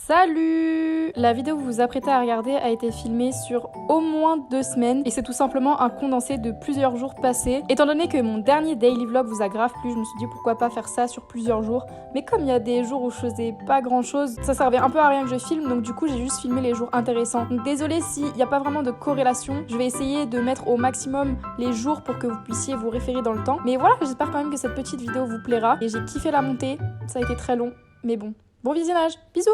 Salut! La vidéo que vous vous apprêtez à regarder a été filmée sur au moins 2 semaines et c'est tout simplement un condensé de plusieurs jours passés. Étant donné que mon dernier daily vlog vous a grave plu, je me suis dit pourquoi pas faire ça sur plusieurs jours. Mais comme il y a des jours où je faisais pas grand chose, ça servait un peu à rien que je filme, donc du coup j'ai juste filmé les jours intéressants. Donc désolé s'il n'y a pas vraiment de corrélation, je vais essayer de mettre au maximum les jours pour que vous puissiez vous référer dans le temps. Mais voilà, j'espère quand même que cette petite vidéo vous plaira et j'ai kiffé la montée, ça a été très long, mais bon. Bon visionnage, bisous!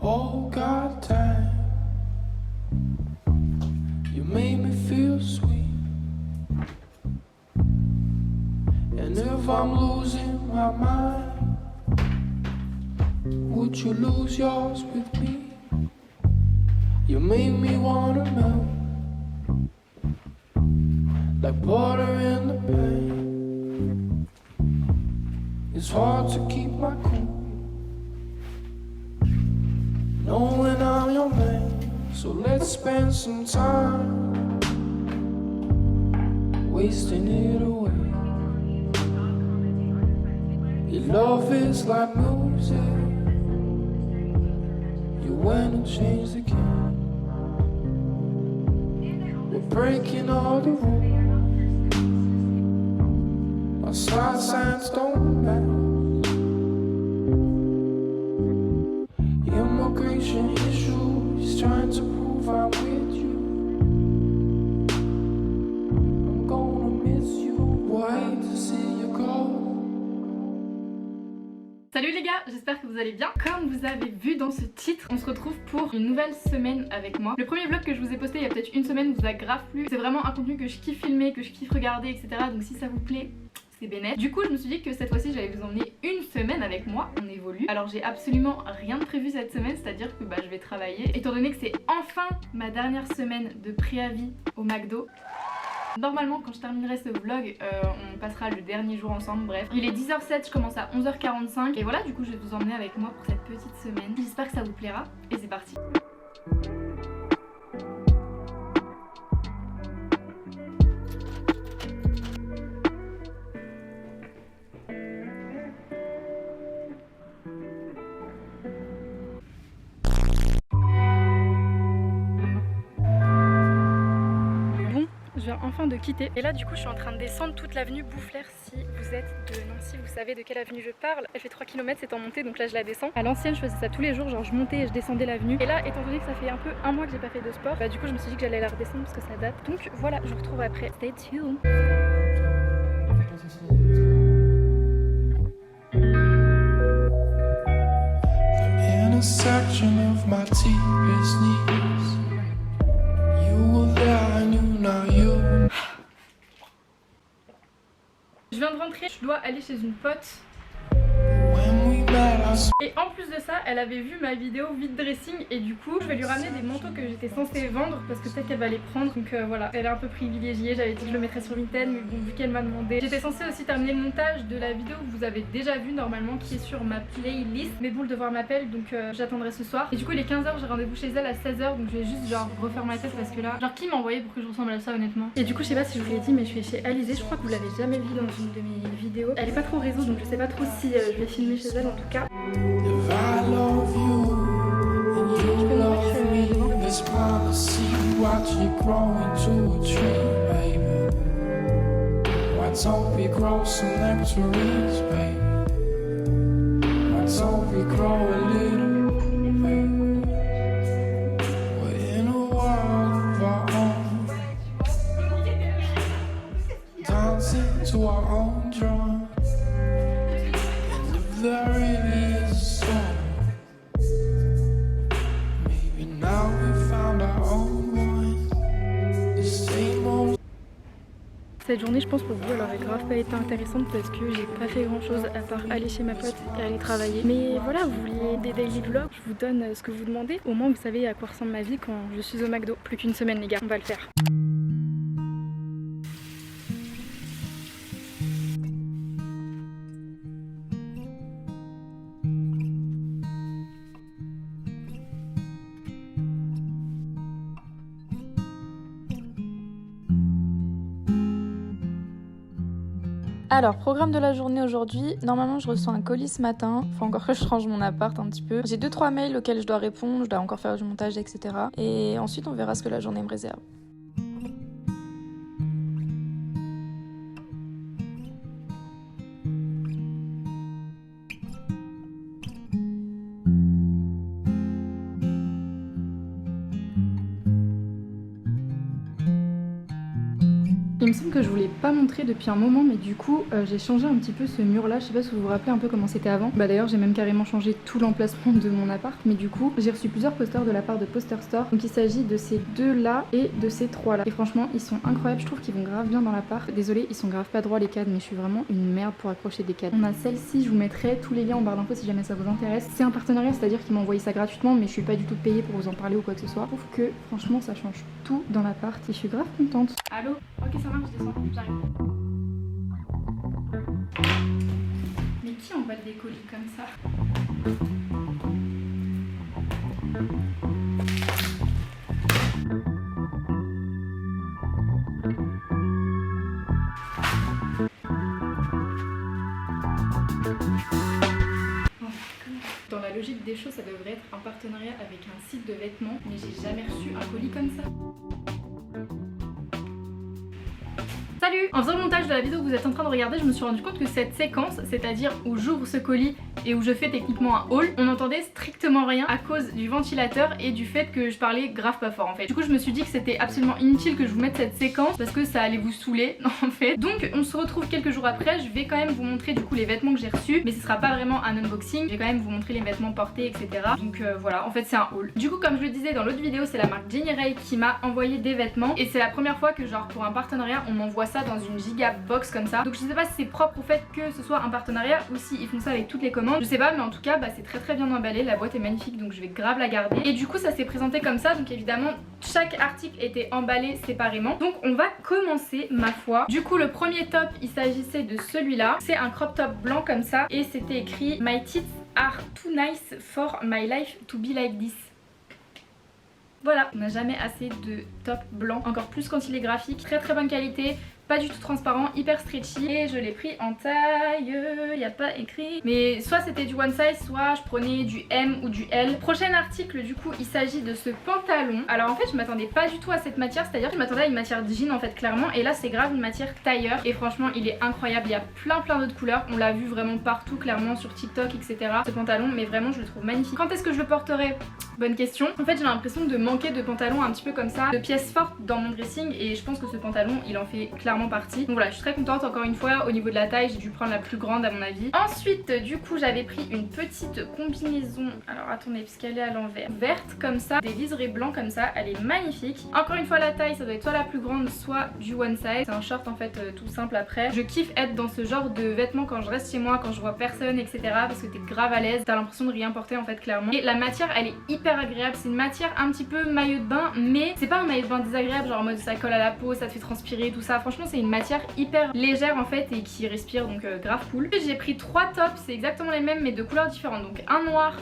Oh God, time, you made me feel sweet. And if I'm losing my mind, would you lose yours with me? You made me wanna melt, like butter in the pan. It's hard to keep my cool, knowing I'm your man, so let's spend some time wasting it away. Your love is like music, you went and changed the key. We're breaking all the rules, our side signs don't matter. Immigration issues, trying to prove I'm with you. I'm gonna miss you, wait to see you go. Salut les gars, j'espère que vous allez bien. Comme vous avez vu dans ce titre, on se retrouve pour une nouvelle semaine avec moi. Le premier vlog que je vous ai posté il y a peut-être une semaine vous a grave plu. C'est vraiment un contenu que je kiffe filmer, que je kiffe regarder, etc. Donc si ça vous plaît, c'est bénef. Du coup je me suis dit que cette fois-ci j'allais vous emmener une semaine avec moi, on évolue. Alors j'ai absolument rien de prévu cette semaine, c'est-à-dire que je vais travailler. Étant donné que c'est enfin ma dernière semaine de préavis au McDo. Normalement quand je terminerai ce vlog on passera le dernier jour ensemble, bref. Il est 10h07, je commence à 11h45 et voilà, du coup je vais vous emmener avec moi pour cette petite semaine. J'espère que ça vous plaira et c'est parti. Je viens enfin de quitter et là du coup je suis en train de descendre toute l'avenue Boufflers. Si vous êtes de Nancy vous savez de quelle avenue je parle. Elle fait 3 km, c'est en montée, donc là je la descends. À l'ancienne je faisais ça tous les jours, genre je montais et je descendais l'avenue. Et là étant donné que ça fait un peu un mois que j'ai pas fait de sport, du coup je me suis dit que j'allais la redescendre parce que ça date. Donc voilà, je vous retrouve après. Stay tuned. Intersection of my deepest needs. You were there, I knew, now you. Je viens de rentrer, je dois aller chez une pote. When we met, Et en plus de ça, elle avait vu ma vidéo vide dressing et du coup je vais lui ramener des manteaux que j'étais censée vendre parce que peut-être qu'elle va les prendre. Donc voilà, elle est un peu privilégiée, j'avais dit que je le mettrais sur Vinted mais bon vu qu'elle m'a demandé. J'étais censée aussi terminer le montage de la vidéo que vous avez déjà vue normalement qui est sur ma playlist. Mais bon le devoir m'appelle donc j'attendrai ce soir. Et du coup il est 15h, j'ai rendez-vous chez elle à 16h donc je vais juste genre refaire ma tête parce que là, genre qui m'a envoyé pour que je ressemble à ça honnêtement. Et du coup je sais pas si je vous l'ai dit mais je suis chez Alizée, je crois que vous l'avez jamais vu dans une de mes vidéos. Elle est pas trop réseau donc je sais pas trop si je vais filmer chez elle en tout cas. if I love you and you love me, this policy, watch it grow into a tree, baby. Why don't we grow some nectarines, baby? Why don't we grow a little, baby? We're in a world of our own, dancing to our own drum. And if there really is a song, maybe now we found our own one. The same old. Cette journée je pense pour vous elle aurait grave pas été intéressante parce que j'ai pas fait grand chose à part aller chez ma pote et aller travailler. Mais voilà, vous vouliez des daily vlogs, je vous donne ce que vous demandez. Au moins vous savez à quoi ressemble ma vie quand je suis au McDo. Plus qu'une semaine les gars, on va le faire. Alors, programme de la journée aujourd'hui. Normalement, je reçois un colis ce matin. Faut encore que je range mon appart un petit peu. J'ai 2-3 mails auxquels je dois répondre. Je dois encore faire du montage, etc. Et ensuite, on verra ce que la journée me réserve. Il me semble que je vous l'ai pas montré depuis un moment, mais du coup j'ai changé un petit peu ce mur là, je sais pas si vous vous rappelez un peu comment c'était avant. Bah d'ailleurs j'ai même carrément changé tout l'emplacement de mon appart, mais du coup j'ai reçu plusieurs posters de la part de Poster Store. Donc il s'agit de ces deux là et de ces trois là. Et franchement ils sont incroyables, je trouve qu'ils vont grave bien dans l'appart. Désolée, ils sont grave pas droits les cadres, mais je suis vraiment une merde pour accrocher des cadres. On a celle-ci, je vous mettrai tous les liens en barre d'infos si jamais ça vous intéresse. C'est un partenariat, c'est-à-dire qu'ils m'ont envoyé ça gratuitement, mais je suis pas du tout payée pour vous en parler ou quoi que ce soit. Je trouve que franchement ça change tout dans l'appart et je suis grave contente. Allô? Ok ça marche, je descends, j'arrive. Mais qui emballe des colis comme ça? Dans la logique des choses, ça devrait être un partenariat avec un site de vêtements, mais j'ai jamais reçu un colis comme ça. Salut! En faisant le montage de la vidéo que vous êtes en train de regarder, je me suis rendu compte que cette séquence, c'est-à-dire où j'ouvre ce colis et où je fais techniquement un haul, on n'entendait strictement rien à cause du ventilateur et du fait que je parlais grave pas fort en fait. Du coup je me suis dit que c'était absolument inutile que je vous mette cette séquence parce que ça allait vous saouler en fait. Donc on se retrouve quelques jours après, je vais quand même vous montrer du coup les vêtements que j'ai reçus, mais ce sera pas vraiment un unboxing, je vais quand même vous montrer les vêtements portés etc. Donc voilà, en fait c'est un haul. Du coup comme je le disais dans l'autre vidéo, c'est la marque Jenny Ray qui m'a envoyé des vêtements et c'est la première fois que genre pour un partenariat on m'envoie ça dans une giga box comme ça. Donc je sais pas si c'est propre au fait que ce soit un partenariat ou si ils font ça avec toutes les commandes, je sais pas, mais en tout cas bah, c'est très bien emballé, la boîte est magnifique donc je vais grave la garder. Et du coup ça s'est présenté comme ça, donc évidemment chaque article était emballé séparément. Donc on va commencer ma foi. Du coup le premier top il s'agissait de celui-là, c'est un crop top blanc comme ça et c'était écrit My tits are too nice for my life to be like this. Voilà, on n'a jamais assez de top blanc, encore plus quand il est graphique, très bonne qualité, pas du tout transparent, hyper stretchy et je l'ai pris en taille, y a pas écrit, mais soit c'était du one size, soit je prenais du M ou du L. Prochain article du coup il s'agit de ce pantalon. Alors en fait je m'attendais pas du tout à cette matière, c'est à dire que je m'attendais à une matière jean en fait clairement, et là c'est grave une matière tailleur et franchement il est incroyable, il y a plein d'autres couleurs, on l'a vu vraiment partout clairement sur TikTok etc. Ce pantalon, mais vraiment je le trouve magnifique. Quand est-ce que je le porterai? Bonne question. En fait j'ai l'impression de manquer de pantalons un petit peu comme ça, de pièces fortes dans mon dressing, et je pense que ce pantalon il en fait clairement partie. Donc voilà, je suis très contente encore une fois. Au niveau de la taille j'ai dû prendre la plus grande à mon avis. Ensuite du coup j'avais pris une petite combinaison, alors attendez puisqu'elle est à l'envers, verte comme ça, des liserés blancs comme ça, elle est magnifique. Encore une fois la taille ça doit être soit la plus grande soit du one size. C'est un short en fait tout simple après. Je kiffe être dans ce genre de vêtements quand je reste chez moi, quand je vois personne etc, parce que t'es grave à l'aise, t'as l'impression de rien porter en fait clairement. Et la matière elle est hyper agréable, c'est une matière un petit peu maillot de bain, mais c'est pas un maillot de bain désagréable genre en mode ça colle à la peau, ça te fait transpirer tout ça. Franchement c'est une matière hyper légère en fait et qui respire, donc grave cool. J'ai pris 3 tops, c'est exactement les mêmes mais de couleurs différentes, donc un noir,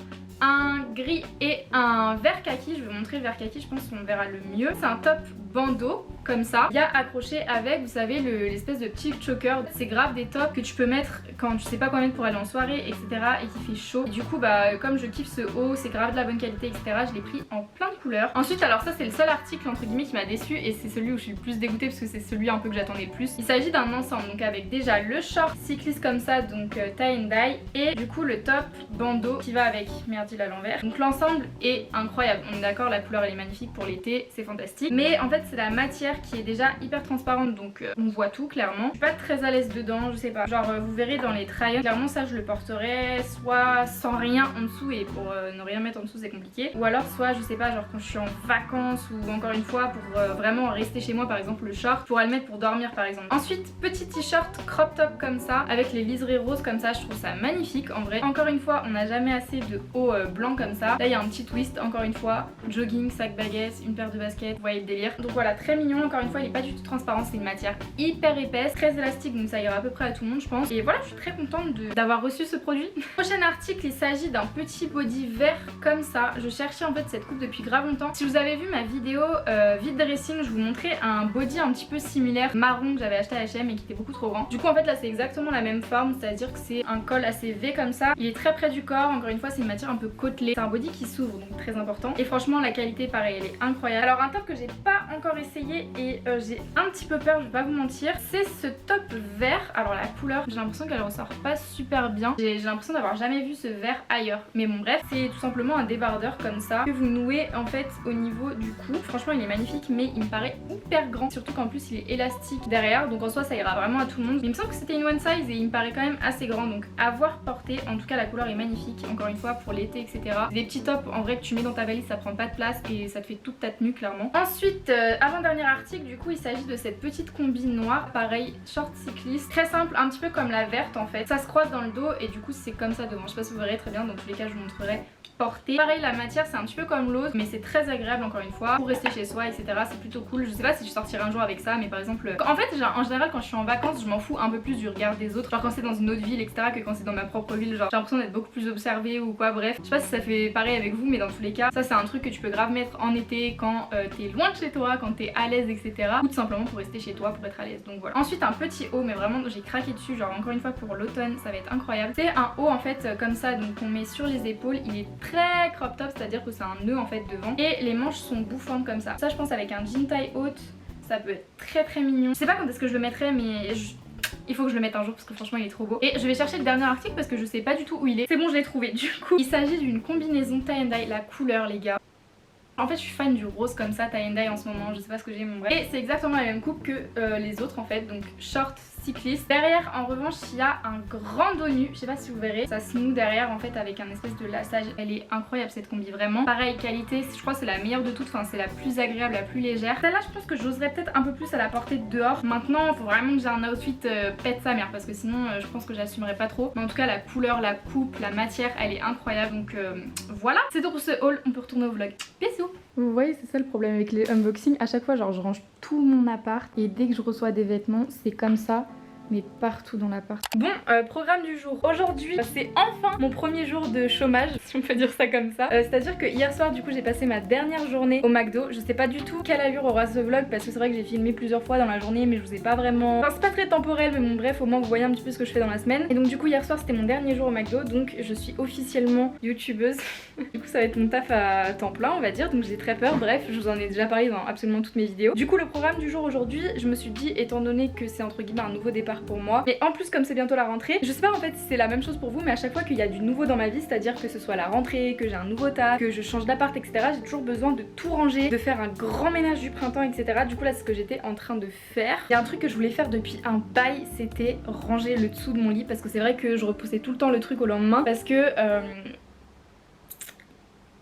un gris et un vert kaki. Je vais vous montrer le vert kaki, je pense qu'on verra le mieux. C'est un top bandeau comme ça, il y a accroché avec, vous savez, l'espèce de petit choker. C'est grave des tops que tu peux mettre quand tu sais pas quoi mettre pour aller en soirée etc, et qui fait chaud. Et du coup bah comme je kiffe ce haut, c'est grave de la bonne qualité etc, je l'ai pris en plein de couleurs. Ensuite alors ça c'est le seul article entre guillemets qui m'a déçu et c'est celui où je suis le plus dégoûtée parce que c'est celui un peu que j'attendais le plus. Il s'agit d'un ensemble, donc avec déjà le short cycliste comme ça, donc tie and dye, et du coup le top bandeau qui va avec. Merde, il est à l'envers. Donc l'ensemble est incroyable, on est d'accord, la couleur elle est magnifique pour l'été, c'est fantastique. Mais en fait c'est la matière qui est déjà hyper transparente, donc on voit tout clairement. Je suis pas très à l'aise dedans, je sais pas. Genre vous verrez dans les try-on, clairement ça je le porterai soit sans rien en dessous, et pour ne rien mettre en dessous c'est compliqué. Ou alors soit je sais pas, genre quand je suis en vacances ou encore une fois pour vraiment rester chez moi, par exemple le short, pour le mettre pour dormir par exemple. Ensuite petit t-shirt crop top comme ça, avec les liserés roses comme ça, je trouve ça magnifique en vrai. Encore une fois on n'a jamais assez de haut blanc comme ça. Là il y a un petit twist, encore une fois, jogging, sac baguette, une paire de baskets, vous voyez le délire. Donc Donc voilà, très mignon. Encore une fois, il est pas du tout transparent, c'est une matière hyper épaisse, très élastique, donc ça ira à peu près à tout le monde je pense. Et voilà, je suis très contente d'avoir reçu ce produit. Prochain article, il s'agit d'un petit body vert comme ça. Je cherchais en fait cette coupe depuis grave longtemps. Si vous avez vu ma vidéo vide dressing, je vous montrais un body un petit peu similaire marron que j'avais acheté à H&M et qui était beaucoup trop grand. Du coup en fait là c'est exactement la même forme, c'est à dire que c'est un col assez V comme ça. Il est très près du corps, encore une fois c'est une matière un peu côtelée. C'est un body qui s'ouvre donc très important. Et franchement la qualité pareil elle est incroyable. Alors un top que j'ai pas encore essayé et j'ai un petit peu peur, je vais pas vous mentir, c'est ce top vert. Alors la couleur j'ai l'impression qu'elle ressort pas super bien. J'ai l'impression d'avoir jamais vu ce vert ailleurs. Mais bon bref, c'est tout simplement un débardeur comme ça que vous nouez en fait au niveau du cou. Franchement il est magnifique mais il me paraît hyper grand, surtout qu'en plus il est élastique derrière, donc en soi ça ira vraiment à tout le monde. Mais il me semble que c'était une one size et il me paraît quand même assez grand, donc à voir porter. En tout cas la couleur est magnifique, encore une fois pour l'été etc. Des petits tops en vrai que tu mets dans ta valise, ça prend pas de place et ça te fait toute ta tenue clairement. Ensuite avant-dernier article, du coup il s'agit de cette petite combi noire, pareil short cycliste, très simple, un petit peu comme la verte en fait. Ça se croise dans le dos et du coup c'est comme ça devant. Je sais pas si vous verrez très bien, dans tous les cas je vous montrerai porter. Pareil la matière c'est un petit peu comme l'autre mais c'est très agréable encore une fois pour rester chez soi etc. C'est plutôt cool. Je sais pas si je sortirai un jour avec ça mais par exemple en fait genre, en général quand je suis en vacances je m'en fous un peu plus du regard des autres, genre quand c'est dans une autre ville etc. que quand c'est dans ma propre ville, genre j'ai l'impression d'être beaucoup plus observée ou quoi. Bref je sais pas si ça fait pareil avec vous mais dans tous les cas ça c'est un truc que tu peux grave mettre en été quand t'es loin de chez toi, quand t'es à l'aise etc. ou tout simplement pour rester chez toi pour être à l'aise. Donc voilà. Ensuite un petit haut mais vraiment j'ai craqué dessus, genre encore une fois pour l'automne ça va être incroyable. C'est un haut en fait comme ça donc on met sur les épaules, il est très crop top, c'est à dire que c'est un nœud en fait devant et les manches sont bouffantes comme ça. Ça je pense avec un jean taille haute ça peut être très très mignon. Je sais pas quand est-ce que je le mettrai mais il faut que je le mette un jour parce que franchement il est trop beau. Et je vais chercher le dernier article parce que je sais pas du tout où il est. C'est bon je l'ai trouvé du coup. Il s'agit d'une combinaison tie and dye, la couleur les gars. En fait je suis fan du rose comme ça, tie and dye en ce moment, je sais pas ce que j'ai mon bref. Et c'est exactement la même coupe que les autres en fait, donc short cycliste. Derrière en revanche il y a un grand dos nu, je sais pas si vous verrez, ça se noue derrière en fait avec un espèce de laçage. Elle est incroyable cette combi vraiment. Pareil qualité, je crois que c'est la meilleure de toutes, enfin c'est la plus agréable, la plus légère. Celle-là je pense que j'oserais peut-être un peu plus à la porter dehors. Maintenant faut vraiment que j'ai un outfit pète sa mère parce que sinon je pense que j'assumerais pas trop. Mais en tout cas la couleur, la coupe, la matière elle est incroyable donc voilà. C'est tout pour ce haul, on peut retourner au vlog. Bisous. Vous voyez c'est ça le problème avec les unboxings, à chaque fois genre je range tout mon appart et dès que je reçois des vêtements c'est comme ça mais partout dans l'appart. Bon, programme du jour. Aujourd'hui, c'est enfin mon premier jour de chômage, si on peut dire ça comme ça. C'est-à-dire que hier soir, du coup, j'ai passé ma dernière journée au McDo. Je sais pas du tout quelle allure aura ce vlog parce que c'est vrai que j'ai filmé plusieurs fois dans la journée, mais je vous ai pas vraiment. Enfin, c'est pas très temporel, mais bon, bref, au moins vous voyez un petit peu ce que je fais dans la semaine. Et donc, du coup, hier soir, c'était mon dernier jour au McDo, donc je suis officiellement youtubeuse. Du coup, ça va être mon taf à temps plein, on va dire, donc j'ai très peur. Bref, je vous en ai déjà parlé dans absolument toutes mes vidéos. Du coup, le programme du jour aujourd'hui, je me suis dit, étant donné que c'est entre guillemets un nouveau départ pour moi. Et en plus comme c'est bientôt la rentrée, je sais pas en fait si c'est la même chose pour vous mais à chaque fois qu'il y a du nouveau dans ma vie, c'est à dire que ce soit la rentrée, que j'ai un nouveau taf, que je change d'appart etc, j'ai toujours besoin de tout ranger, de faire un grand ménage du printemps etc. Du coup là c'est ce que j'étais en train de faire. Il y a un truc que je voulais faire depuis un bail, c'était ranger le dessous de mon lit parce que c'est vrai que je repoussais tout le temps le truc au lendemain parce que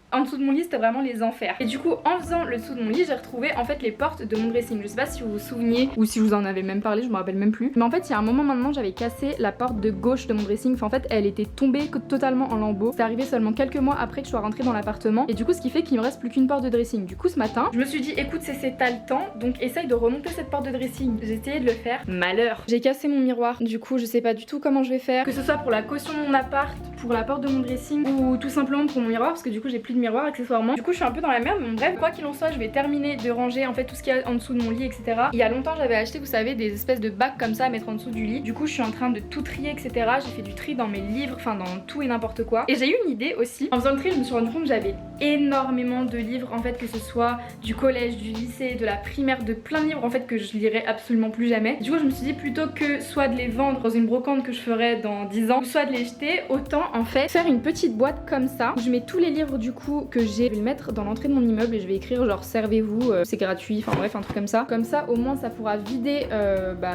en dessous de mon lit c'était vraiment les enfers. Et du coup en faisant le dessous de mon lit j'ai retrouvé en fait les portes de mon dressing. Je sais pas si vous vous souvenez ou si je vous en avez même parlé, je me rappelle même plus. Mais en fait il y a un moment maintenant j'avais cassé la porte de gauche de mon dressing. Enfin en fait elle était tombée totalement en lambeaux. C'est arrivé seulement quelques mois après que je sois rentrée dans l'appartement. Et du coup ce qui fait qu'il me reste plus qu'une porte de dressing. Du coup ce matin je me suis dit écoute c'est t'as le temps donc essaye de remonter cette porte de dressing. J'ai essayé de le faire. Malheur. J'ai cassé mon miroir. Du coup je sais pas du tout comment je vais faire. Que ce soit pour la caution de mon appart, pour la porte de mon dressing ou tout simplement pour mon miroir parce que du coup j'ai plus de miroir accessoirement. Du coup je suis un peu dans la merde mais bon, bref quoi qu'il en soit je vais terminer de ranger en fait tout ce qu'il y a en dessous de mon lit etc. Il y a longtemps j'avais acheté vous savez des espèces de bacs comme ça à mettre en dessous du lit. Du coup je suis en train de tout trier etc. J'ai fait du tri dans mes livres, enfin dans tout et n'importe quoi. Et j'ai eu une idée aussi. En faisant le tri je me suis rendu compte que j'avais énormément de livres en fait, que ce soit du collège, du lycée, de la primaire, de plein de livres en fait que je lirai absolument plus jamais. Du coup je me suis dit plutôt que soit de les vendre dans une brocante que je ferais dans 10 ans ou soit de les jeter, autant en fait faire une petite boîte comme ça où je mets tous les livres du coup que j'ai. Je vais le mettre dans l'entrée de mon immeuble et je vais écrire genre servez-vous, c'est gratuit, enfin bref un truc comme ça. Comme ça au moins ça pourra vider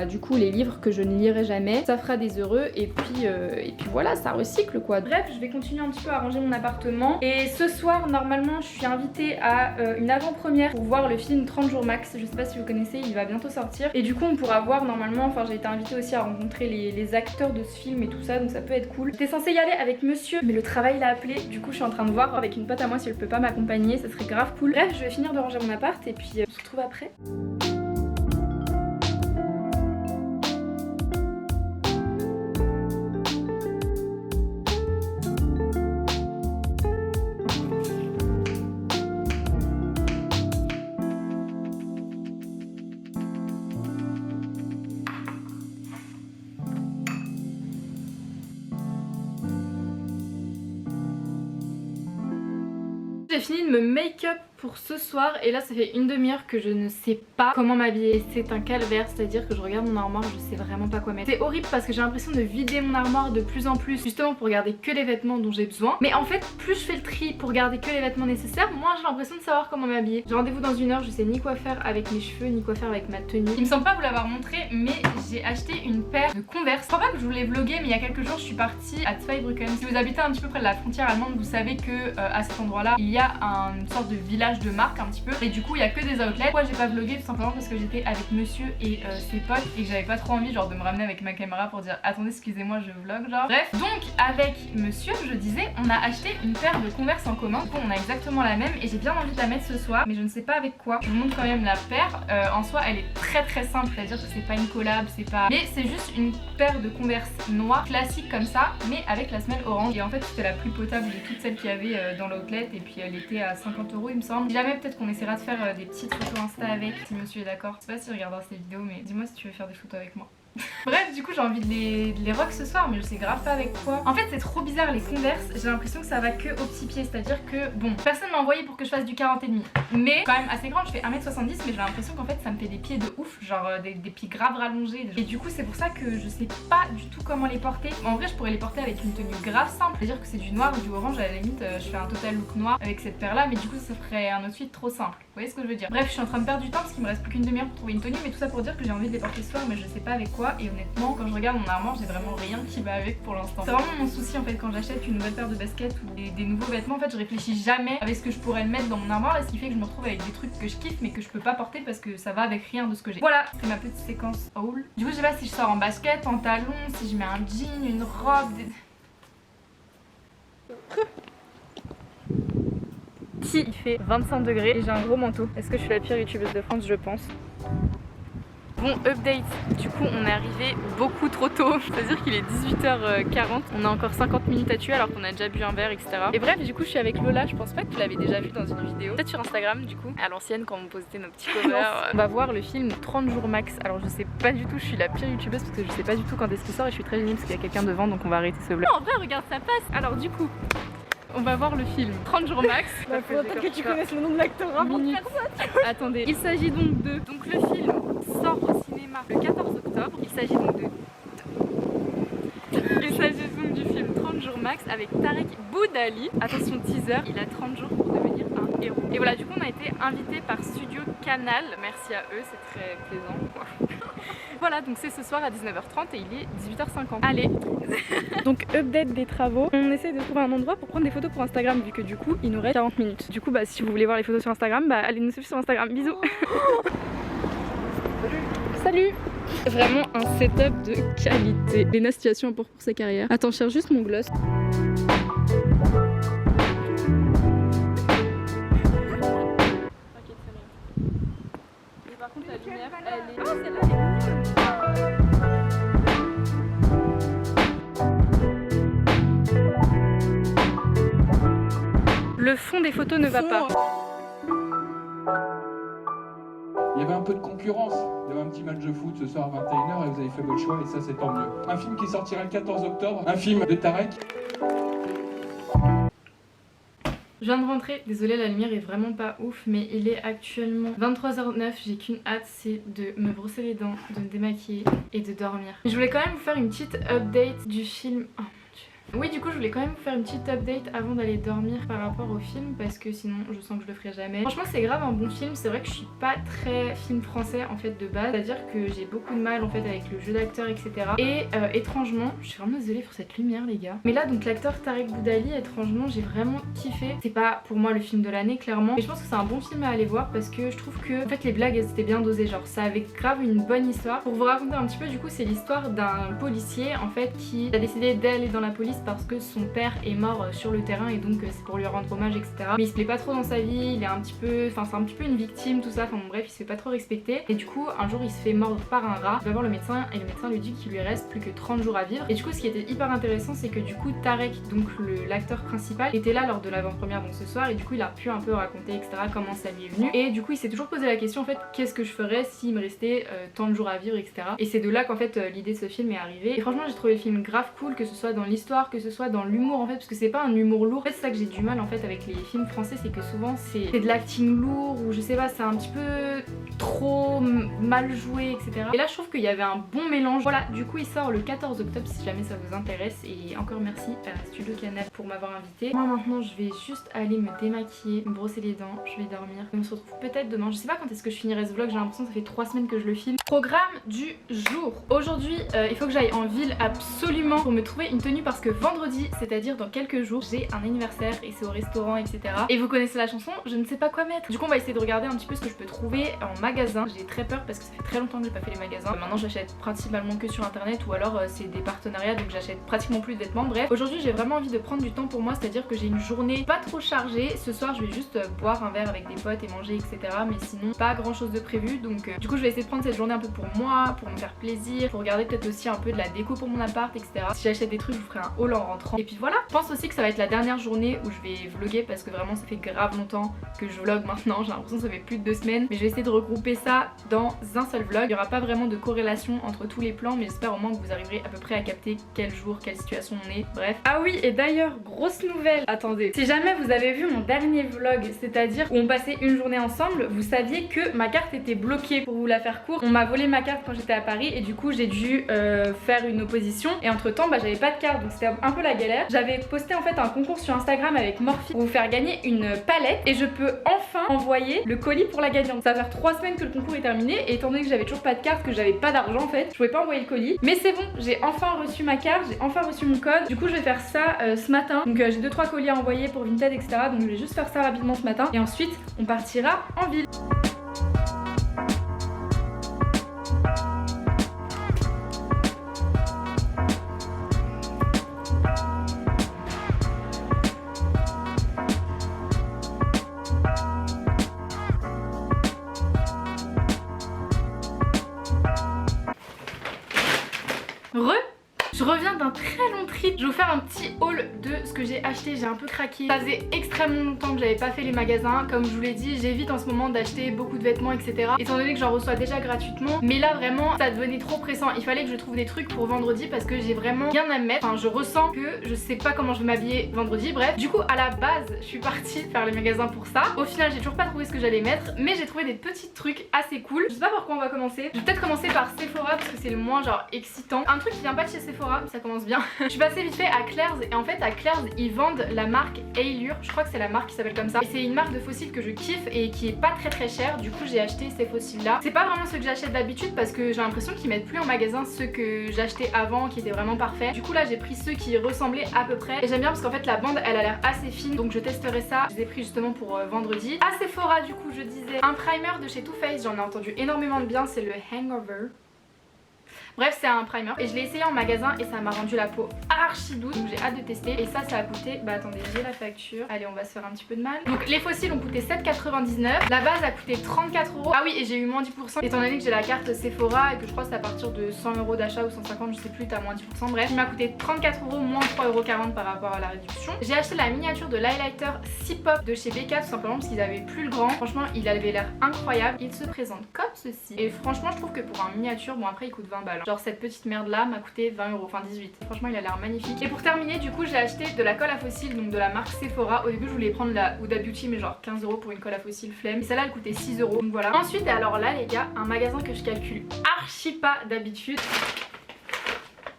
du coup les livres que je ne lirai jamais. Ça fera des heureux et puis voilà ça recycle quoi. Bref je vais continuer un petit peu à ranger mon appartement et ce soir normalement je suis invitée à une avant-première pour voir le film 30 jours max. Je sais pas si vous connaissez, il va bientôt sortir et du coup on pourra voir normalement, enfin j'ai été invitée aussi à rencontrer les acteurs de ce film et tout ça donc ça peut être cool. J'étais censée y aller avec monsieur mais le travail l'a appelé, du coup je suis en train de voir avec une pote à moi si elle peut pas m'accompagner, ça serait grave cool. Bref, je vais finir de ranger mon appart et puis on se retrouve après. J'ai fini de me make-up pour ce soir et là ça fait une demi-heure que je ne sais pas comment m'habiller. C'est un calvaire, c'est-à-dire que je regarde mon armoire, je sais vraiment pas quoi mettre. C'est horrible parce que j'ai l'impression de vider mon armoire de plus en plus justement pour garder que les vêtements dont j'ai besoin. Mais en fait plus je fais le tri pour garder que les vêtements nécessaires, moins j'ai l'impression de savoir comment m'habiller. J'ai rendez-vous dans une heure, je sais ni quoi faire avec mes cheveux ni quoi faire avec ma tenue. Il me semble pas vous l'avoir montré mais j'ai acheté une paire de Converse. Je crois pas que je vous l'ai vlogué mais il y a quelques jours je suis partie à Zweibrücken. Si vous habitez un petit peu près de la frontière allemande vous savez que à cet endroit là il y a une sorte de village de marque un petit peu et du coup il y a que des outlets. Pourquoi j'ai pas vlogué? Tout simplement parce que j'étais avec monsieur et ses potes et que j'avais pas trop envie genre de me ramener avec ma caméra pour dire attendez excusez-moi je vlog genre. Bref, donc avec monsieur je disais on a acheté une paire de Converse en commun. Du coup on a exactement la même et j'ai bien envie de la mettre ce soir mais je ne sais pas avec quoi. Je vous montre quand même la paire. En soi elle est très simple, c'est à dire que c'est pas une collab, c'est pas... mais c'est juste une paire de Converse noire classique comme ça mais avec la semelle orange et en fait c'était la plus potable de toutes celles qu'il y avait dans l'outlet et puis elle était à 50 € il me semble. Si jamais peut-être qu'on essaiera de faire des petites photos Insta avec si monsieur est d'accord. Je sais pas s'il regardera ces vidéos mais dis-moi si tu veux faire des photos avec moi. Bref, du coup j'ai envie de les rock ce soir mais je sais grave pas avec quoi. En fait c'est trop bizarre les Converse, j'ai l'impression que ça va que au petit pied, c'est à dire que bon, personne m'a envoyé pour que je fasse du 40,5 mais quand même assez grande, je fais 1m70 mais j'ai l'impression qu'en fait ça me fait des pieds de ouf, genre des pieds grave rallongés et du coup c'est pour ça que je sais pas du tout comment les porter. En vrai je pourrais les porter avec une tenue grave simple, c'est à dire que c'est du noir ou du orange, à la limite je fais un total look noir avec cette paire là mais du coup ça ferait un outfit trop simple, vous voyez ce que je veux dire. Bref je suis en train de perdre du temps parce qu'il me reste plus qu'une demi-heure pour trouver une tenue mais tout ça pour dire que j'ai envie de les porter ce soir mais je sais pas avec quoi et honnêtement quand je regarde mon armoire j'ai vraiment rien qui va avec pour l'instant. C'est vraiment mon souci en fait quand j'achète une nouvelle paire de baskets ou des nouveaux vêtements, en fait je réfléchis jamais avec ce que je pourrais mettre dans mon armoire et ce qui fait que je me retrouve avec des trucs que je kiffe mais que je peux pas porter parce que ça va avec rien de ce que j'ai. Voilà, c'est ma petite séquence haul. Du coup je sais pas si je sors en basket, en talons, si je mets un jean, une robe, Si il fait 25 degrés et j'ai un gros manteau. Est-ce que je suis la pire youtubeuse de France? Je pense. Bon, update, du coup on est arrivé beaucoup trop tôt, c'est-à-dire qu'il est 18h40, on a encore 50 minutes à tuer alors qu'on a déjà bu un verre etc. Et bref, du coup je suis avec Lola, je pense pas que tu l'avais déjà vu dans une vidéo, peut-être sur Instagram du coup, à l'ancienne quand on postait nos petits covers. On va voir le film 30 jours max, alors je sais pas du tout, je suis la pire youtubeuse parce que je sais pas du tout quand est-ce qu'il sort et je suis très gênée parce qu'il y a quelqu'un devant donc on va arrêter ce vlog. Non en vrai regarde ça passe. Alors du coup on va voir le film 30 jours max. Bah, faut attendre que tu connaisses le nom de l'acteur avant de faire ça. Attendez, il s'agit donc de... Donc le film sort au cinéma le 14 octobre. Il s'agit donc du film 30 jours max avec Tarek Boudali. Attention teaser, il a 30 jours pour devenir un héros. Et voilà, du coup on a été invité par Studio Canal. Merci à eux, c'est très plaisant. Voilà, donc c'est ce soir à 19h30 et il est 18h50. Allez. Donc update des travaux. On essaie de trouver un endroit pour prendre des photos pour Instagram vu que du coup il nous reste 40 minutes. Du coup bah si vous voulez voir les photos sur Instagram, bah allez nous suivre sur Instagram. Bisous. Salut. Vraiment un setup de qualité. Léna situation pour sa carrière. Attends, je cherche juste mon gloss. Par contre la lumière elle est... Oh celle-là elle est mignonne. Le fond des photos ne va pas. Il y avait un peu de concurrence, il y avait un petit match de foot ce soir à 21h et vous avez fait votre choix et ça c'est tant mieux. Un film qui sortira le 14 octobre, un film de Tarek. Je viens de rentrer, désolée la lumière est vraiment pas ouf mais il est actuellement 23h09, j'ai qu'une hâte c'est de me brosser les dents, de me démaquiller et de dormir. Je voulais quand même vous faire une petite update du film. Oh. Oui du coup je voulais quand même vous faire une petite update avant d'aller dormir par rapport au film parce que sinon je sens que je le ferai jamais. Franchement c'est grave un bon film, c'est vrai que je suis pas très film français en fait de base, c'est à dire que j'ai beaucoup de mal en fait avec le jeu d'acteur etc. Et étrangement, je suis vraiment désolée pour cette lumière les gars, mais là donc l'acteur Tarek Boudali étrangement j'ai vraiment kiffé. C'est pas pour moi le film de l'année clairement, mais je pense que c'est un bon film à aller voir parce que je trouve que en fait les blagues elles étaient bien dosées, genre ça avait grave une bonne histoire. Pour vous raconter un petit peu du coup c'est l'histoire d'un policier en fait qui a décidé d'aller dans la police parce que son père est mort sur le terrain et donc c'est pour lui rendre hommage, etc. Mais il se plaît pas trop dans sa vie, il est un petit peu, enfin c'est un petit peu une victime, tout ça, enfin bon, bref, il se fait pas trop respecter. Et du coup, un jour il se fait mordre par un rat, il va voir le médecin et le médecin lui dit qu'il lui reste plus que 30 jours à vivre. Et du coup, ce qui était hyper intéressant, c'est que du coup Tarek, donc l'acteur principal, était là lors de l'avant-première donc ce soir, et du coup il a pu un peu raconter, etc., comment ça lui est venu. Et du coup il s'est toujours posé la question en fait, qu'est-ce que je ferais s'il me restait tant de jours à vivre, etc. Et c'est de là qu'en fait l'idée de ce film est arrivée. Et franchement j'ai trouvé le film grave cool, que ce soit dans l'histoire, que ce soit dans l'humour en fait, parce que c'est pas un humour lourd. En fait c'est ça que j'ai du mal en fait avec les films français, c'est que souvent c'est de l'acting lourd, ou je sais pas, c'est un petit peu trop mal joué, etc. Et là je trouve qu'il y avait un bon mélange. Voilà, du coup il sort le 14 octobre si jamais ça vous intéresse, et encore merci à Studio Canal pour m'avoir invité. Moi maintenant je vais juste aller me démaquiller, me brosser les dents, je vais dormir. On se retrouve peut-être demain, je sais pas quand est-ce que je finirai ce vlog, j'ai l'impression que ça fait 3 semaines que je le filme. Programme du jour. Aujourd'hui il faut que j'aille en ville absolument pour me trouver une tenue, parce que vendredi, c'est-à-dire dans quelques jours, j'ai un anniversaire et c'est au restaurant, etc. Et vous connaissez la chanson, je ne sais pas quoi mettre. Du coup on va essayer de regarder un petit peu ce que je peux trouver en magasin. J'ai très peur parce que ça fait très longtemps que j'ai pas fait les magasins. Maintenant j'achète principalement que sur internet, ou alors c'est des partenariats, donc j'achète pratiquement plus de vêtements. Bref, aujourd'hui j'ai vraiment envie de prendre du temps pour moi, c'est-à-dire que j'ai une journée pas trop chargée. Ce soir je vais juste boire un verre avec des potes et manger, etc. Mais sinon pas grand chose de prévu, donc du coup je vais essayer de prendre cette journée un peu pour moi, pour me faire plaisir, pour regarder peut-être aussi un peu de la déco pour mon appart, etc. Si j'achète des trucs je vous ferai un haul en rentrant. Et puis voilà, je pense aussi que ça va être la dernière journée où je vais vlogger, parce que vraiment ça fait grave longtemps que je vlog maintenant, j'ai l'impression que ça fait plus de 2 semaines. Mais je vais essayer de regrouper ça dans un seul vlog. Il n'y aura pas vraiment de corrélation entre tous les plans, mais j'espère au moins que vous arriverez à peu près à capter quel jour, quelle situation on est, bref. Ah oui, et d'ailleurs, grosse nouvelle, attendez, si jamais vous avez vu mon dernier vlog, c'est-à-dire où on passait une journée ensemble, vous saviez que ma carte était bloquée. Pour vous la faire courte, on m'a volé ma carte quand j'étais à Paris, et du coup j'ai dû faire une opposition, et entre temps bah j'avais pas de carte, donc c'était un peu la galère. J'avais posté en fait un concours sur Instagram avec Morphy pour vous faire gagner une palette, et je peux enfin envoyer le colis pour la gagnante. Ça va faire 3 semaines que le concours est terminé, et étant donné que j'avais toujours pas de carte, que j'avais pas d'argent en fait, je pouvais pas envoyer le colis. Mais c'est bon, j'ai enfin reçu ma carte, j'ai enfin reçu mon code. Du coup je vais faire ça ce matin. Donc j'ai 2-3 colis à envoyer pour Vinted, etc. Donc je vais juste faire ça rapidement ce matin, et ensuite on partira en ville. Je reviens d'un très long trip, je vais vous faire un petit haul de ce que j'ai acheté, j'ai un peu craqué. Ça faisait extrêmement longtemps que j'avais pas fait les magasins, comme je vous l'ai dit, j'évite en ce moment d'acheter beaucoup de vêtements, etc. Étant donné que j'en reçois déjà gratuitement, mais là vraiment ça devenait trop pressant, il fallait que je trouve des trucs pour vendredi parce que j'ai vraiment rien à me mettre. Enfin je ressens que je sais pas comment je vais m'habiller vendredi, bref. Du coup à la base je suis partie faire les magasins pour ça. Au final j'ai toujours pas trouvé ce que j'allais mettre, mais j'ai trouvé des petits trucs assez cool. Je sais pas par quoi on va commencer. Je vais peut-être commencer par Sephora parce que c'est le moins genre excitant. Un truc qui vient pas de chez Sephora, mais ça commence bien. Je suis passée vite fait à Claire's, et en fait à Claire's ils vendent la marque Allure, je crois que c'est la marque qui s'appelle comme ça, et c'est une marque de fossiles que je kiffe et qui est pas très chère. Du coup j'ai acheté ces fossiles là. C'est pas vraiment ceux que j'achète d'habitude parce que j'ai l'impression qu'ils mettent plus en magasin ceux que j'achetais avant qui étaient vraiment parfaits. Du coup là j'ai pris ceux qui ressemblaient à peu près, et j'aime bien parce qu'en fait la bande elle a l'air assez fine, donc je testerai ça. Je les ai pris justement pour vendredi. À Sephora du coup je disais un primer de chez Too Faced, j'en ai entendu énormément de bien, c'est le Hangover. Bref c'est un primer et je l'ai essayé en magasin et ça m'a rendu la peau archi douce, donc j'ai hâte de tester. Et ça a coûté, bah attendez j'ai la facture, allez on va se faire un petit peu de mal. Donc les fossiles ont coûté 7,99, la base a coûté 34 €. Ah oui, et j'ai eu moins 10% étant donné que j'ai la carte Sephora et que je crois que c'est à partir de 100 € d'achat ou 150, je sais plus, t'as moins 10%. Bref, il m'a coûté 34 €, moins 3,40 € par rapport à la réduction. J'ai acheté la miniature de l'highlighter C-Pop de chez Becca tout simplement parce qu'ils avaient plus le grand. Franchement il avait l'air incroyable, il se présente comme ceci, et franchement je trouve que pour un miniature, bon après il coûte 20 balles. Genre cette petite merde là m'a coûté 20 €, enfin 18. Franchement il a l'air magnifique. Et pour terminer du coup j'ai acheté de la colle à fossiles, donc de la marque Sephora. Au début je voulais prendre la Huda Beauty mais genre 15 € pour une colle à fossiles flemme. Et celle-là elle coûtait 6 €, donc voilà. Ensuite, et alors là les gars, un magasin que je calcule archi pas d'habitude,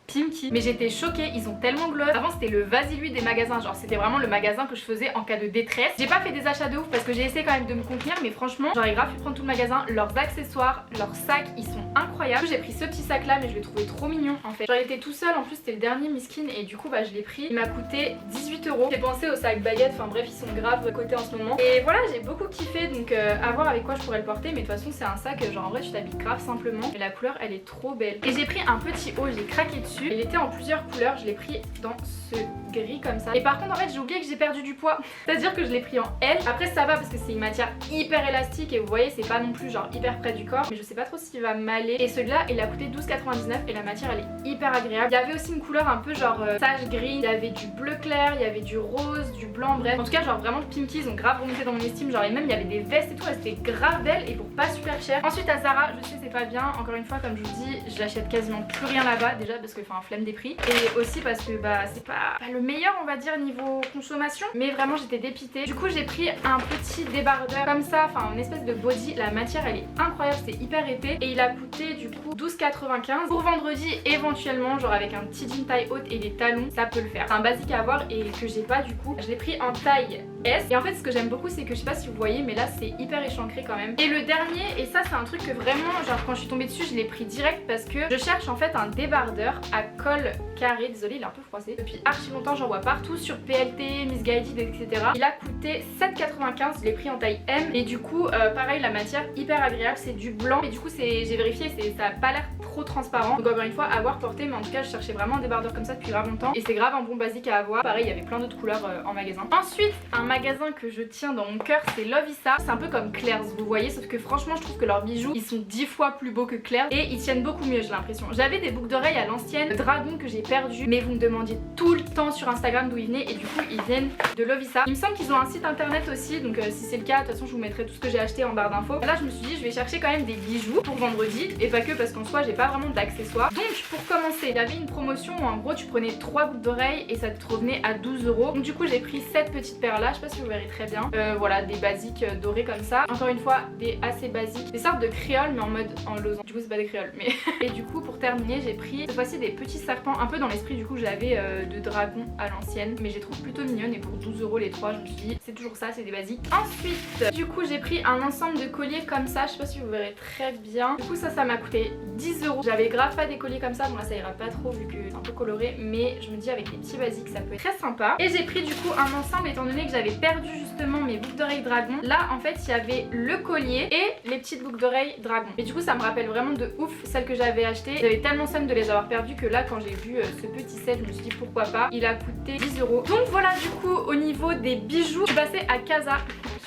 Pimki. Mais j'étais choquée, ils ont tellement de love. Avant c'était le vas-y lui des magasins, genre c'était vraiment le magasin que je faisais en cas de détresse. J'ai pas fait des achats de ouf parce que j'ai essayé quand même de me contenir, mais franchement j'aurais grave pu prendre tout le magasin. Leurs accessoires, leurs sacs, ils sont incroyables. J'ai pris ce petit sac là mais je l'ai trouvé trop mignon en fait. J'en étais tout seul, en plus c'était le dernier Miskin, et du coup bah je l'ai pris. Il m'a coûté 18 €. J'ai pensé au sac baguette, enfin bref ils sont grave cotés en ce moment. Et voilà, j'ai beaucoup kiffé, donc à voir avec quoi je pourrais le porter, mais de toute façon c'est un sac genre en vrai tu t'habilles grave simplement. Et la couleur elle est trop belle. Et j'ai pris un petit haut, j'ai craqué dessus. dessus. Il était en plusieurs couleurs, je l'ai pris dans ce gris comme ça. Et par contre en fait j'ai oublié que j'ai perdu du poids. C'est-à-dire que je l'ai pris en L. Après ça va parce que c'est une matière hyper élastique et vous voyez c'est pas non plus genre hyper près du corps. Mais je sais pas trop s'il va m'aller. Et celui-là il a coûté 12,99 et la matière elle est hyper agréable. Il y avait aussi une couleur un peu genre sage gris. Il y avait du bleu clair, il y avait du rose, du blanc, bref. En tout cas genre vraiment le Pinky ils ont grave remonté dans mon estime. Genre et même il y avait des vestes et tout, elles étaient grave belles et pour pas super cher. Ensuite à Zara, je sais c'est pas bien. Encore une fois comme je vous dis, j'achète quasiment plus rien là-bas déjà parce que enfin flemme des prix. Et aussi parce que bah c'est pas le meilleur on va dire niveau consommation. Mais vraiment j'étais dépitée. Du coup j'ai pris un petit débardeur comme ça, enfin une espèce de body. La matière elle est incroyable, c'est hyper épais. Et il a coûté du coup 12,95. Pour vendredi éventuellement genre avec un petit jean taille haute et des talons ça peut le faire. C'est un basique à avoir et que j'ai pas du coup. Je l'ai pris en taille S. Et en fait ce que j'aime beaucoup c'est que je sais pas si vous voyez mais là c'est hyper échancré quand même. Et le dernier, et ça c'est un truc que vraiment genre quand je suis tombée dessus je l'ai pris direct parce que je cherche en fait un débardeur à col carré. Désolée il est un peu froissé. Depuis archi longtemps j'en vois partout sur PLT, Missguided etc. Il a coûté 7,95. Je l'ai pris en taille M. Et du coup pareil la matière hyper agréable. C'est du blanc. Et du coup j'ai vérifié ça a pas l'air trop transparent. Donc encore une fois à avoir porté. Mais en tout cas je cherchais vraiment un débardeur comme ça depuis grave longtemps. Et c'est grave un bon basique à avoir. Pareil il y avait plein d'autres couleurs en magasin. Ensuite un magasin que je tiens dans mon cœur c'est Lovisa. C'est un peu comme Claire's vous voyez. Sauf que franchement je trouve que leurs bijoux ils sont 10 fois plus beaux que Claire's. Et ils tiennent beaucoup mieux j'ai l'impression. J'avais des boucles d'oreilles à l'ancienne dragon que j'ai perdu. Mais vous me demandiez tout le temps sur Instagram d'où ils venaient. Et du coup ils viennent de Lovisa. Il me semble qu'ils ont un site internet aussi. Donc si c'est le cas de toute façon je vous mettrai tout ce que j'ai acheté en barre d'infos. Là je me suis dit je vais chercher quand même des bijoux pour vendredi. Et pas que parce qu'en soi j'ai pas vraiment d'accessoires. Donc pour commencer il y avait une promotion où en gros tu prenais 3 boucles d'oreilles et ça te revenait à 12 €. Donc du coup j'ai pris cette petite paire là. Je sais pas si vous verrez très bien. Voilà des basiques dorés comme ça. Encore une fois des assez basiques. Des sortes de créoles mais en mode en losange. Du coup c'est pas des créoles mais... Et du coup pour terminer j'ai pris cette fois-ci des petits serpents. Un peu dans l'esprit du coup j'avais de dragon à l'ancienne. Mais je les trouve plutôt mignonnes et pour 12 € les 3 je me suis dit c'est toujours ça c'est des basiques. Ensuite du coup j'ai pris un ensemble de colliers comme ça. Je sais pas si vous verrez très bien. Du coup ça m'a coûté 10 €. J'avais grave pas des colliers comme ça. Bon là ça ira pas trop vu que c'est un peu coloré. Mais je me dis avec des petits basiques ça peut être très sympa. Et j'ai pris du coup un ensemble étant donné que j'avais perdu justement mes boucles d'oreilles dragon. Là en fait il y avait le collier et les petites boucles d'oreilles dragon. Et du coup ça me rappelle vraiment de ouf celles que j'avais achetées. J'avais tellement somme de les avoir perdues que là quand j'ai vu ce petit set je me suis dit pourquoi pas. Il a coûté 10 €. Donc voilà du coup au niveau des bijoux je suis passée à Casa.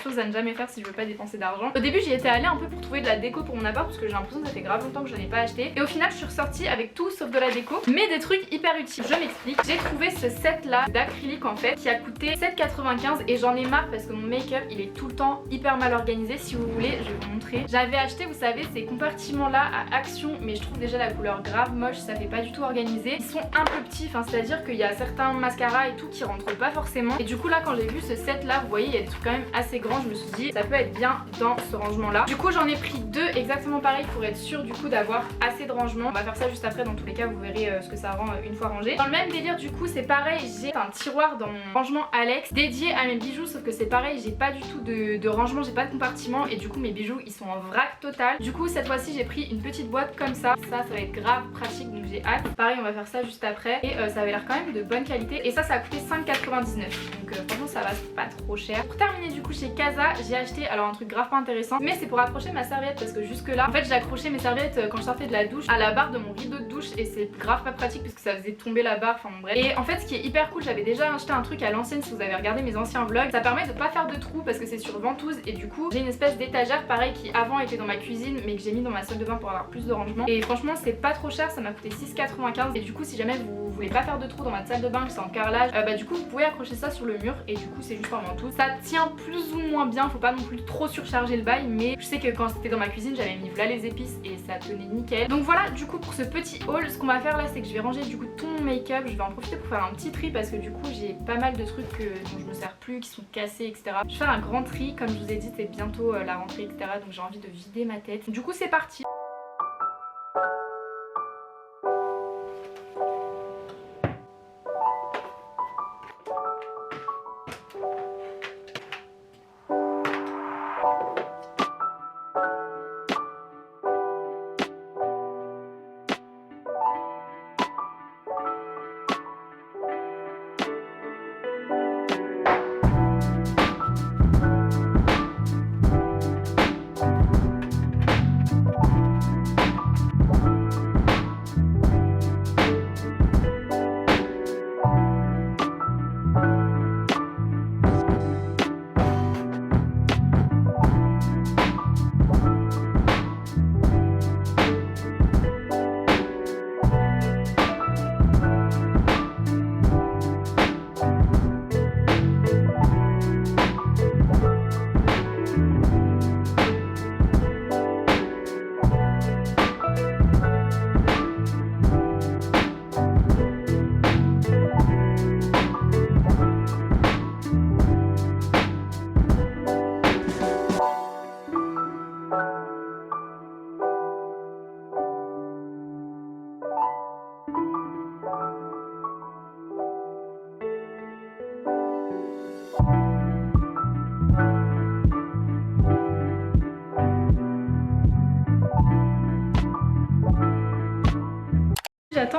Chose à ne jamais faire si je veux pas dépenser d'argent. Au début j'y étais allée un peu pour trouver de la déco pour mon appart parce que j'ai l'impression que ça fait grave longtemps que je n'en ai pas acheté. Et au final je suis ressortie avec tout sauf de la déco mais des trucs hyper utiles. Je m'explique. J'ai trouvé ce set là d'acrylique en fait qui a coûté 7,95 et j'en ai marre parce que mon make-up il est tout le temps hyper mal organisé. Si vous voulez je vais vous montrer. J'avais acheté vous savez ces compartiments là à Action mais je trouve déjà la couleur grave moche. Ça fait pas du tout organisé. Ils sont un peu petits enfin c'est à dire qu'il y a certains mascaras et tout qui rentrent pas forcément. Et du coup là quand j'ai vu ce set là vous voyez il y a des trucs quand même assez grands. Je me suis dit ça peut être bien dans ce rangement là. Du coup j'en ai pris deux exactement pareil pour être sûr du coup d'avoir assez de rangement. On va faire ça juste après dans tous les cas vous verrez ce que ça rend une fois rangé. Dans le même délire du coup c'est pareil j'ai un tiroir dans mon rangement Alex dédié à mes bijoux sauf que c'est pareil j'ai pas du tout de rangement, j'ai pas de compartiment et du coup mes bijoux ils sont en vrac total. Du coup cette fois-ci j'ai pris une petite boîte comme ça. Ça va être grave pratique donc j'ai hâte. Pareil on va faire ça juste après et ça avait l'air quand même de bonne qualité et ça a coûté 5,99 donc franchement ça va c'est pas trop cher. Pour terminer du coup chez Casa j'ai acheté alors un truc grave pas intéressant mais c'est pour accrocher ma serviette parce que jusque là en fait j'ai accroché mes serviettes quand je sortais de la douche à la barre de mon rideau de douche et c'est grave pas pratique parce que ça faisait tomber la barre enfin bon bref. Et en fait ce qui est hyper cool j'avais déjà acheté un truc à l'ancienne si vous avez regardé mes anciens vlogs, ça permet de pas faire de trous parce que c'est sur ventouse et du coup j'ai une espèce d'étagère pareil qui avant était dans ma cuisine mais que j'ai mis dans ma salle de bain pour avoir plus de rangement et franchement c'est pas trop cher, ça m'a coûté 6,95 et du coup si jamais vous voulez pas faire de trous dans votre salle de bain que c'est en carrelage bah du coup vous pouvez accrocher ça sur le mur et du coup c'est juste en ventouse. Ça tient plus ou moins bien, faut pas non plus trop surcharger le bail mais je sais que quand c'était dans ma cuisine j'avais mis là les épices et ça tenait nickel. Donc voilà du coup pour ce petit haul ce qu'on va faire là c'est que je vais ranger du coup tout mon make-up, je vais en profiter pour faire un petit tri parce que du coup j'ai pas mal de trucs dont je me sers plus, qui sont cassés etc. Je vais faire un grand tri comme je vous ai dit c'est bientôt la rentrée etc donc j'ai envie de vider ma tête. Du coup c'est parti.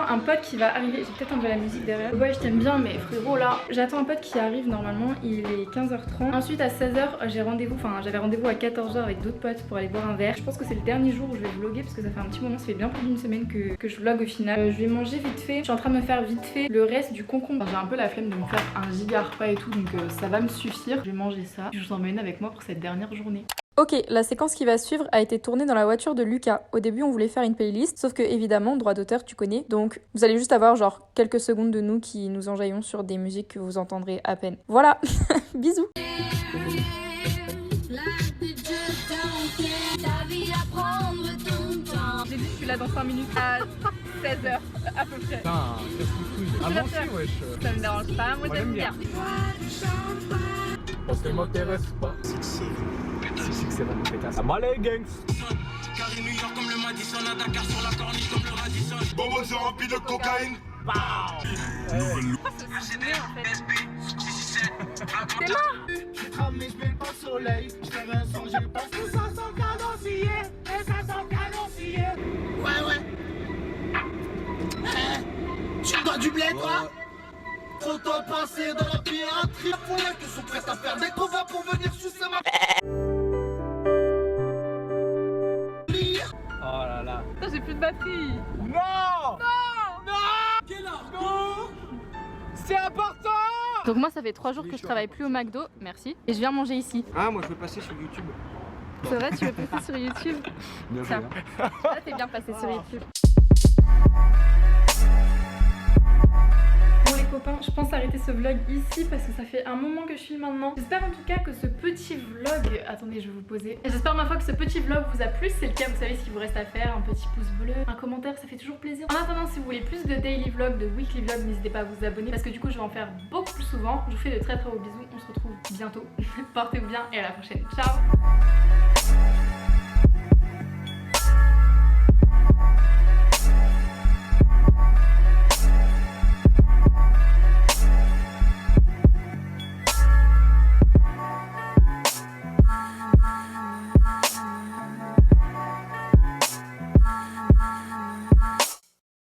un pote qui va arriver. J'ai peut-être enlevé la musique derrière. Ouais, je t'aime bien, mais frérot, là, j'attends un pote qui arrive normalement. Il est 15h30. Ensuite, à 16h, j'ai rendez-vous. Enfin, j'avais rendez-vous à 14h avec d'autres potes pour aller boire un verre. Je pense que c'est le dernier jour où je vais vlogger parce que ça fait un petit moment. Ça fait bien plus d'une semaine que je vlog au final. Je vais manger vite fait. Je suis en train de me faire vite fait le reste du concombre. J'ai un peu la flemme de me faire un giga repas et tout, donc ça va me suffire. Je vais manger ça. Je vous emmène avec moi pour cette dernière journée. Ok, la séquence qui va suivre a été tournée dans la voiture de Lucas. Au début, on voulait faire une playlist, sauf que évidemment, droit d'auteur, tu connais. Donc, vous allez juste avoir genre quelques secondes de nous qui nous enjaillons sur des musiques que vous entendrez à peine. Voilà, bisous. J'ai dit je suis là dans 5 minutes à 16h à peu près. Putain, avancez wesh. Ça me dérange pas, moi j'aime bien. Parce qu'elle m'intéresse pas. C'est bon, pétasse. Malais gangs. Carré New York comme le Madison, à Dakar sur la corniche comme le Radisson. Bonbon se remplit de cocaïne. T'es là? Je trame mais je mets pas le soleil. Je fais un son, j'ai pas tout ça sans canoncier. Et ça sans canoncier. Ouais. Tu dois du blé toi? Trop temps passé dans la piraterie. Pour les que sont prêts à faire des combats pour venir sucer ma. Oh là là. Putain, j'ai plus de batterie. Non. Quelle heure? Non. C'est important. Donc moi ça fait 3 jours que je travaille plus au McDo, merci. Et je viens manger ici. Ah, moi je veux passer sur YouTube. C'est vrai, tu veux passer sur YouTube? Bien joué. Tiens. Hein. Là t'es bien passé sur YouTube. Bon les copains, je pense arrêter ce vlog ici parce que ça fait un moment que je filme maintenant. J'espère en tout cas que ce petit vlog... Attendez, je vais vous poser. J'espère ma foi que ce petit vlog vous a plu. Si c'est le cas, vous savez ce qu'il vous reste à faire. Un petit pouce bleu, un commentaire, ça fait toujours plaisir. En attendant, si vous voulez plus de daily vlog, de weekly vlog, n'hésitez pas à vous abonner parce que du coup je vais en faire beaucoup plus souvent. Je vous fais de très gros bisous. On se retrouve bientôt. Portez-vous bien et à la prochaine. Ciao.